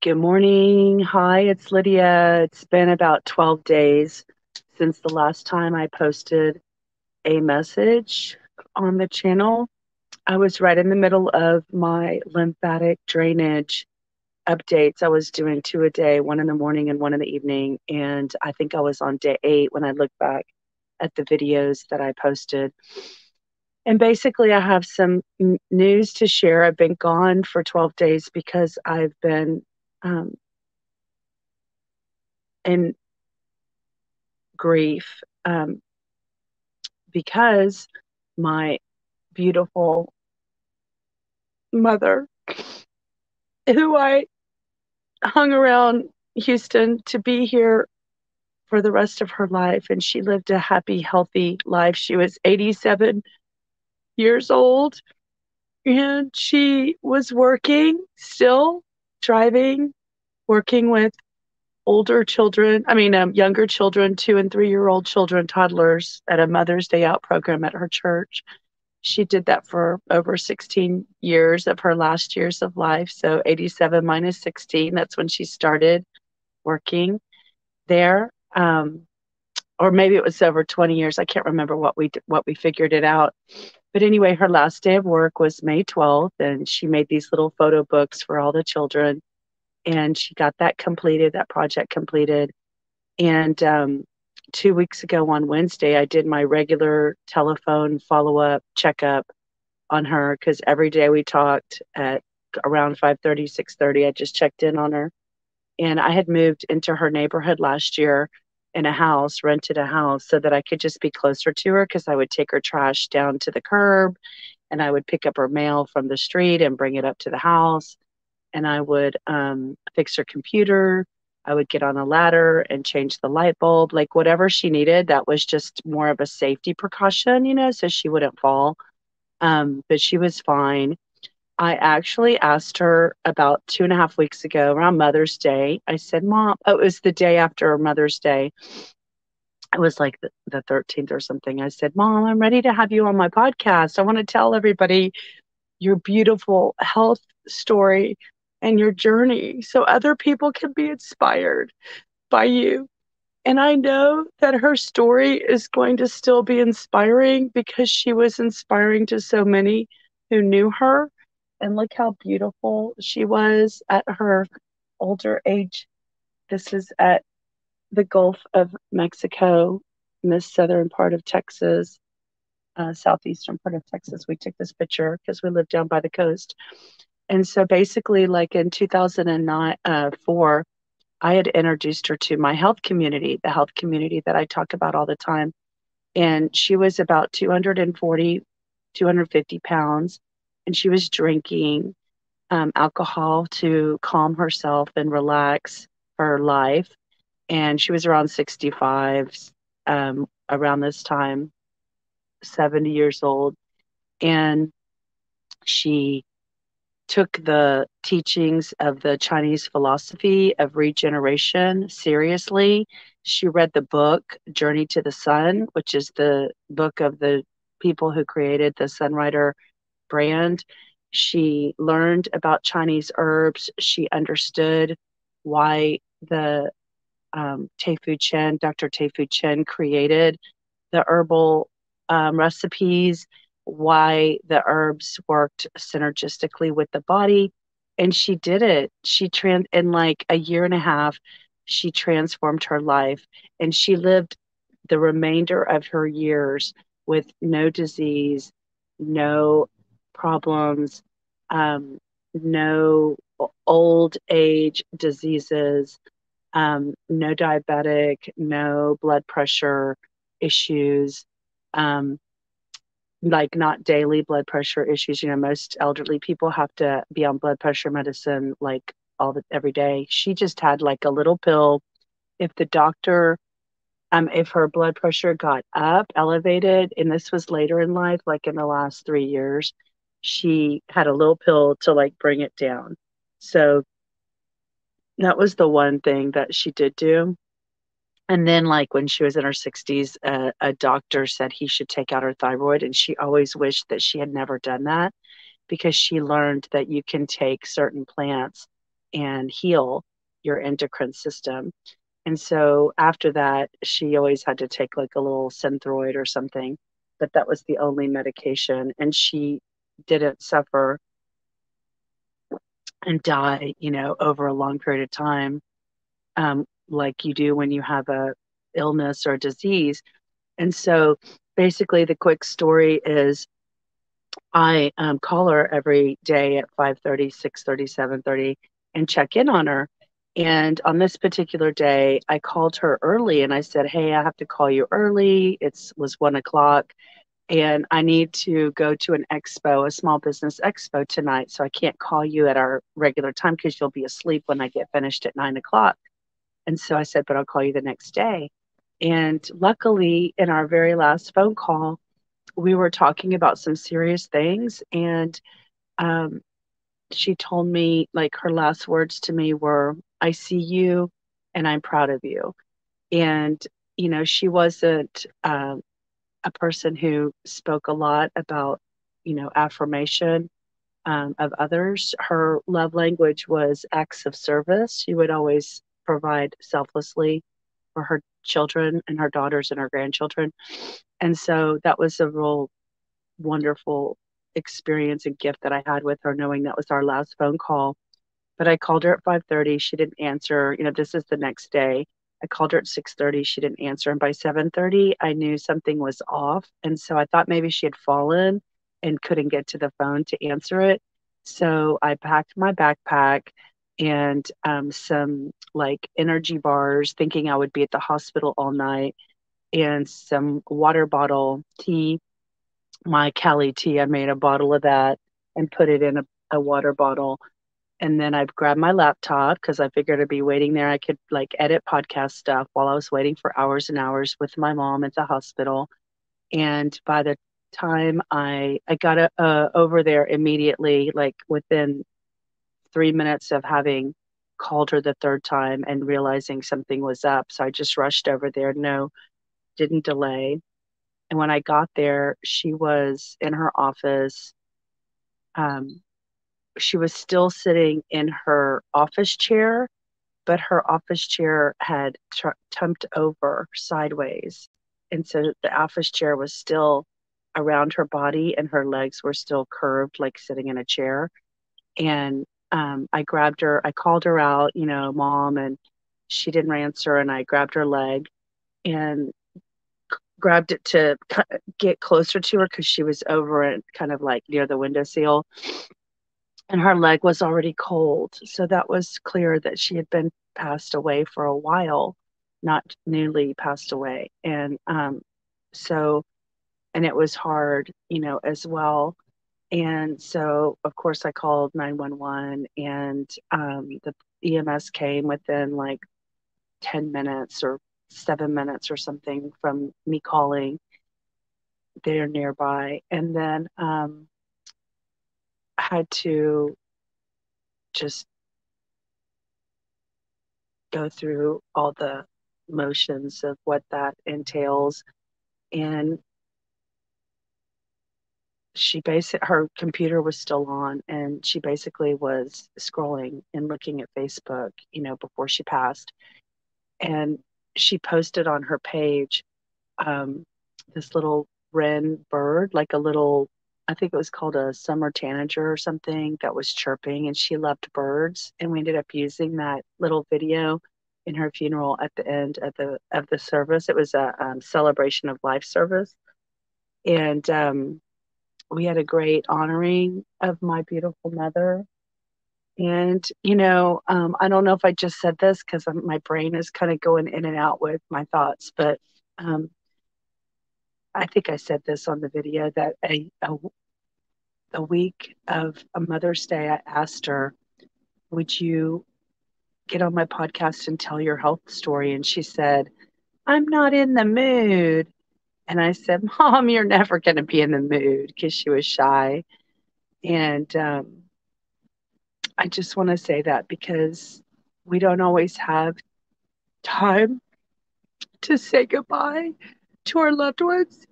Good morning. Hi, it's Lydia. It's been about 12 days since the last time I posted a message on the channel. I was right in the middle of my lymphatic drainage updates. I was doing two a day, one in the morning and one in the evening. And I think I was on day 8 when I look back at the videos that I posted. And basically, I have some news to share. I've been gone for 12 days because I've been um, in grief because my beautiful mother, who I hung around Houston to be here for the rest of her life, and she lived a happy, healthy life. She was 87 years old, and she was working, still driving, working with older children, younger children, 2 and 3 year old children, toddlers, at a Mother's Day Out program at her church. She did that for over 16 years of her last years of life. So 87 minus 16, that's when she started working there. Or maybe it was over 20 years. I can't remember what we figured it out. But anyway, her last day of work was May 12th, and she made these little photo books for all the children. And she got that project completed. And 2 weeks ago on Wednesday, I did my regular telephone follow up checkup on her because every day we talked at around 5:30, 6:30. I just checked in on her. And I had moved into her neighborhood last year in a house, rented a house so that I could just be closer to her because I would take her trash down to the curb and I would pick up her mail from the street and bring it up to the house. And I would fix her computer. I would get on a ladder and change the light bulb, like whatever she needed. That was just more of a safety precaution, so she wouldn't fall. But she was fine. I actually asked her about 2.5 weeks ago around Mother's Day. I said, Mom, oh, it was the day after Mother's Day. It was like the 13th or something. I said, Mom, I'm ready to have you on my podcast. I want to tell everybody your beautiful health story and your journey so other people can be inspired by you. And I know that her story is going to still be inspiring because she was inspiring to so many who knew her. And look how beautiful she was at her older age. This is at the Gulf of Mexico, in the southern part of Texas, southeastern part of Texas. We took this picture because we live down by the coast. And so basically, like in 2009, 4, I had introduced her to my health community, the health community that I talk about all the time. And she was about 240, 250 pounds, and she was drinking alcohol to calm herself and relax her life. And she was around 65, around this time, 70 years old. And she took the teachings of the Chinese philosophy of regeneration seriously. She read the book Journey to the Sun, which is the book of the people who created the Sunrider brand. She learned about Chinese herbs. She understood why the Dr. Tei Chen created the herbal recipes, why the herbs worked synergistically with the body. And she did it. In like a year and a half, she transformed her life and she lived the remainder of her years with no disease, no problems, no old age diseases, no diabetic, no blood pressure issues, um, like not daily blood pressure issues. Most elderly people have to be on blood pressure medicine like every day. She just had like a little pill. If the doctor, if her blood pressure got elevated, and this was later in life, like in the last 3 years, she had a little pill to like bring it down. So that was the one thing that she did do. And then, like when she was in her 60s, a doctor said he should take out her thyroid. And she always wished that she had never done that because she learned that you can take certain plants and heal your endocrine system. And so after that, she always had to take like a little Synthroid or something, but that was the only medication. And she didn't suffer and die, over a long period of time, like you do when you have a illness or a disease. And so basically, the quick story is I call her every day at 5:30, 6:30, 7:30 and check in on her. And on this particular day, I called her early and I said, "Hey, I have to call you early. It was 1 o'clock and I need to go to an expo, a small business expo tonight. So I can't call you at our regular time because you'll be asleep when I get finished at 9 o'clock." And so I said, "But I'll call you the next day." And luckily, in our very last phone call, we were talking about some serious things. And um, she told me, like, her last words to me were, "I see you and I'm proud of you." And, she wasn't a person who spoke a lot about, affirmation of others. Her love language was acts of service. She would always provide selflessly for her children and her daughters and her grandchildren. And so that was a real wonderful experience and gift that I had with her, knowing that was our last phone call. But I called her at 5:30. She didn't answer. This is the next day. I called her at 6:30. She didn't answer. And by 7:30, I knew something was off. And so I thought maybe she had fallen and couldn't get to the phone to answer it. So I packed my backpack and some like energy bars, thinking I would be at the hospital all night, and some water bottle tea, my Cali tea. I made a bottle of that and put it in a water bottle. And then I grabbed my laptop because I figured I'd be waiting there. I could like edit podcast stuff while I was waiting for hours and hours with my mom at the hospital. And by the time I got over there immediately, like within 3 minutes of having called her the third time and realizing something was up. So I just rushed over there. No, didn't delay. And when I got there, she was in her office. Um, she was still sitting in her office chair, but her office chair had tumped over sideways. And so the office chair was still around her body and her legs were still curved, like sitting in a chair. And I grabbed her, I called her out, "Mom," and she didn't answer. And I grabbed her leg and grabbed it to get closer to her because she was over it, kind of like near the windowsill. And her leg was already cold. So that was clear that she had been passed away for a while, not newly passed away. So, and it was hard, as well. And so, of course, I called 911 and the EMS came within like 10 minutes or 7 minutes or something from me calling. They're nearby. And then I had to just go through all the motions of what that entails. And her computer was still on and she basically was scrolling and looking at Facebook, before she passed. And she posted on her page um, this little wren bird, like a little, I think it was called a summer tanager or something, that was chirping, and she loved birds. And we ended up using that little video in her funeral at the end of the service. It was a celebration of life service, and we had a great honoring of my beautiful mother. And I don't know if I just said this because my brain is kind of going in and out with my thoughts, but um, I think I said this on the video that a week of a Mother's Day, I asked her, "Would you get on my podcast and tell your health story?" And she said, "I'm not in the mood." And I said, "Mom, you're never going to be in the mood," because she was shy. And I just want to say that because we don't always have time to say goodbye to our loved ones.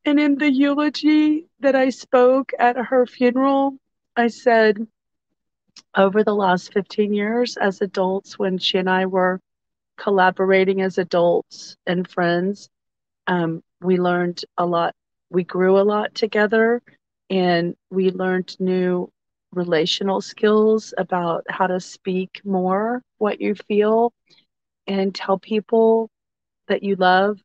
And in the eulogy that I spoke at her funeral, I said, over the last 15 years as adults, when she and I were collaborating as adults and friends, we learned a lot. We grew a lot together, and we learned new relational skills about how to speak more what you feel and tell people that you love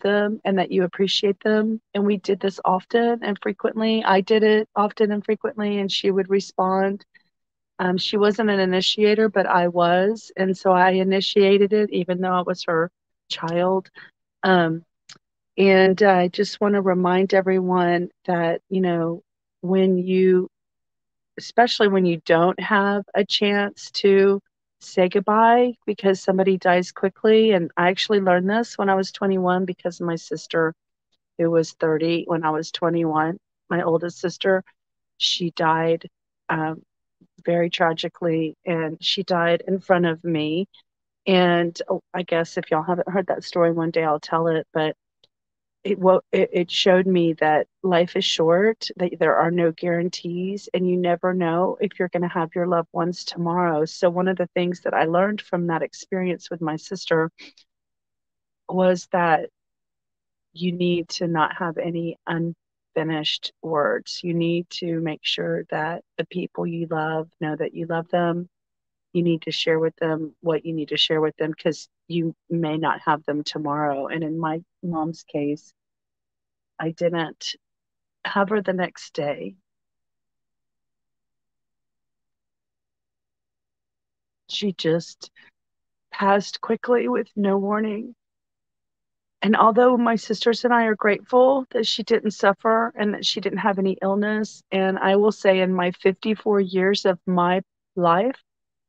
them, and that you appreciate them. And we did this often and frequently. I did it often and frequently, and she would respond. She wasn't an initiator, but I was. And so I initiated it, even though I was her child. Um, and I just want to remind everyone that, when you, especially when you don't have a chance to say goodbye because somebody dies quickly. And I actually learned this when I was 21 because of my sister, who was 30 when I was 21. My oldest sister, she died um, very tragically, and she died in front of me. And I guess if y'all haven't heard that story, one day I'll tell it. But it showed me that life is short, that there are no guarantees, and you never know if you're going to have your loved ones tomorrow. So one of the things that I learned from that experience with my sister was that you need to not have any unfinished words. You need to make sure that the people you love know that you love them. You need to share with them what you need to share with them, because you may not have them tomorrow. And in my mom's case, I didn't have her the next day. She just passed quickly with no warning. And although my sisters and I are grateful that she didn't suffer and that she didn't have any illness, and I will say in my 54 years of my life,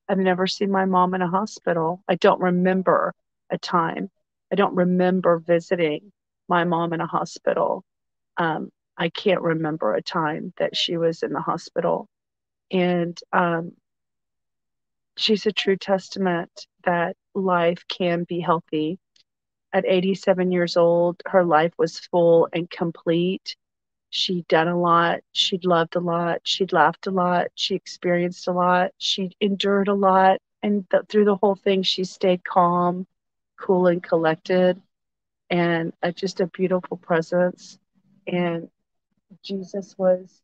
I've never seen my mom in a hospital. I don't remember a time. I don't remember visiting my mom in a hospital. I can't remember a time that she was in the hospital. And she's a true testament that life can be healthy. At 87 years old, her life was full and complete. She'd done a lot. She'd loved a lot. She'd laughed a lot. She experienced a lot. She endured a lot. And through the whole thing, she stayed calm, cool, and collected, and just a beautiful presence. And Jesus was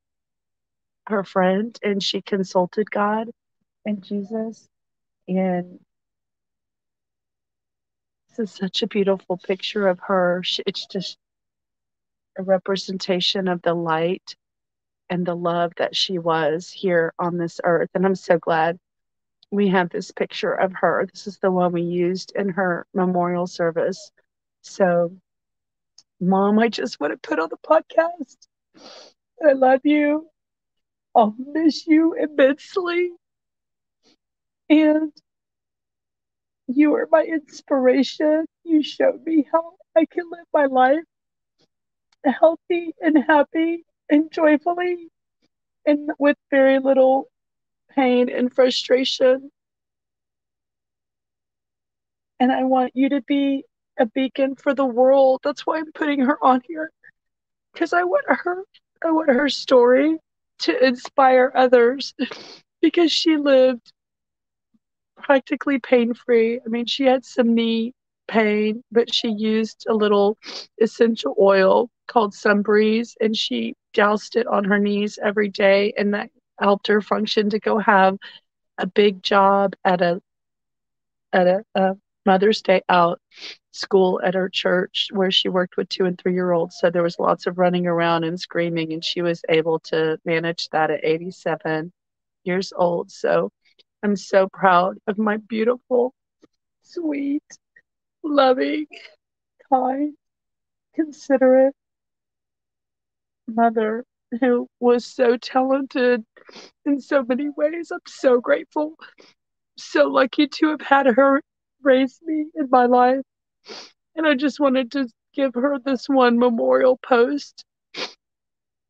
her friend, and she consulted God and Jesus. And this is such a beautiful picture of her. It's just a representation of the light and the love that she was here on this earth. And I'm so glad we have this picture of her. This is the one we used in her memorial service. So, Mom, I just want to put on the podcast. I love you. I'll miss you immensely. And you are my inspiration. You showed me how I can live my life healthy and happy and joyfully and with very little pain and frustration. And I want you to be a beacon for the world. That's why I'm putting her on here, because I want her story to inspire others, because she lived practically pain free. I mean, she had some knee pain, but she used a little essential oil called Sunbreeze, and she doused it on her knees every day, and that helped her function to go have a big job at a Mother's Day out school at her church, where she worked with 2 and 3 year olds. So there was lots of running around and screaming, and she was able to manage that at 87 years old. So I'm so proud of my beautiful, sweet, loving, kind, considerate mother who was so talented in so many ways. I'm so grateful, so lucky to have had her raise me in my life. And I just wanted to give her this one memorial post,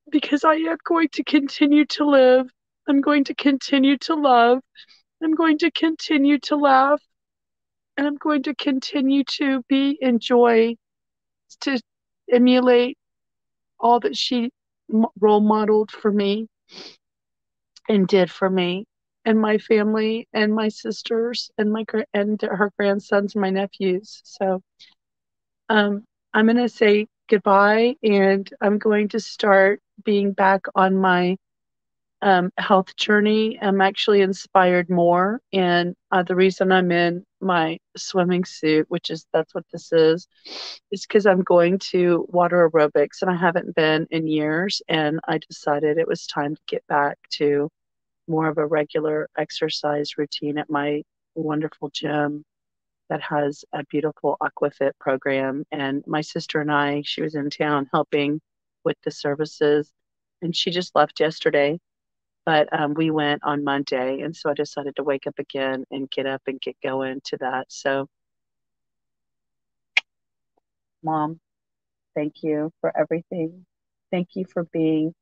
because I am going to continue to live. I'm going to continue to love. I'm going to continue to laugh. And I'm going to continue to be in joy, to emulate all that she role modeled for me and did for me. and my family and my sisters and and her grandsons, my nephews. So I'm going to say goodbye, and I'm going to start being back on my health journey. I'm actually inspired more, and the reason I'm in my swimming suit, which is that's what this is because I'm going to water aerobics, and I haven't been in years, and I decided it was time to get back to more of a regular exercise routine at my wonderful gym that has a beautiful aquafit program. And my sister and I, she was in town helping with the services, and she just left yesterday, but we went on Monday, and so I decided to wake up again and get up and get going to that. So, Mom, thank you for everything. Thank you for being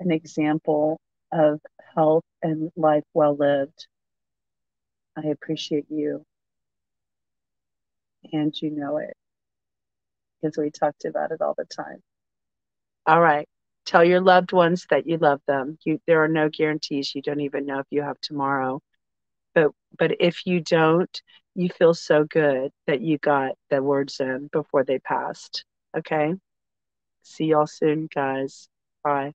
an example of health and life well lived. I appreciate you, and you know it because we talked about it all the time. All right. Tell your loved ones that you love them. There are no guarantees. You don't even know if you have tomorrow. But if you don't, you feel so good that you got the words in before they passed. Okay? See y'all soon, guys. Bye.